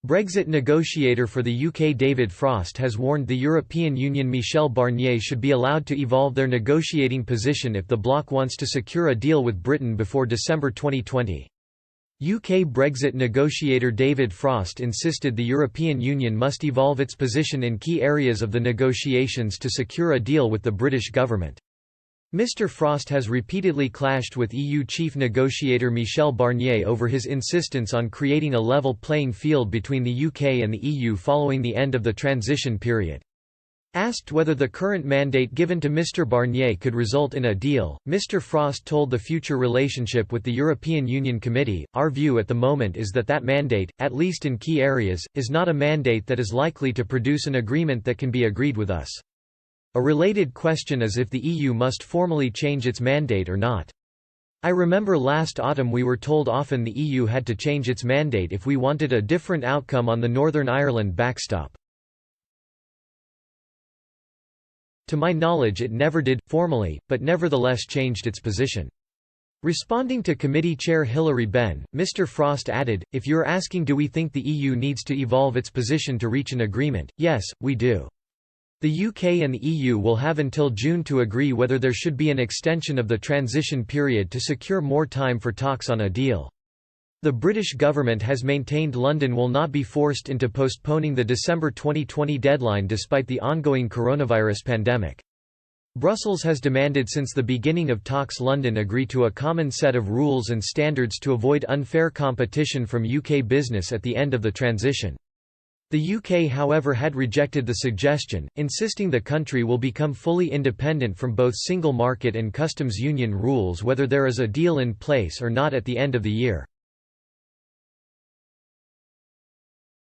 Brexit negotiator for the UK David Frost has warned the European Union Michel Barnier should be allowed to evolve their negotiating position if the bloc wants to secure a deal with Britain before December 2020. UK Brexit negotiator David Frost insisted the European Union must evolve its position in key areas of the negotiations to secure a deal with the British government. Mr. Frost has repeatedly clashed with EU chief negotiator Michel Barnier over his insistence on creating a level playing field between the UK and the EU following the end of the transition period. Asked whether the current mandate given to Mr. Barnier could result in a deal, Mr. Frost told the Future Relationship with the European Union Committee, "Our view at the moment is that mandate, at least in key areas, is not a mandate that is likely to produce an agreement that can be agreed with us. A related question is if the EU must formally change its mandate or not. I remember last autumn we were told often the EU had to change its mandate if we wanted a different outcome on the Northern Ireland backstop. To my knowledge it never did, formally, but nevertheless changed its position." Responding to committee chair Hilary Benn, Mr. Frost added, "If you're asking do we think the EU needs to evolve its position to reach an agreement, yes, we do. The UK and the EU will have until June to agree whether there should be an extension of the transition period to secure more time for talks on a deal. The British government has maintained London will not be forced into postponing the December 2020 deadline despite the ongoing coronavirus pandemic. Brussels has demanded since the beginning of talks London agree to a common set of rules and standards to avoid unfair competition from UK business at the end of the transition. The UK however had rejected the suggestion, insisting the country will become fully independent from both single market and customs union rules whether there is a deal in place or not at the end of the year.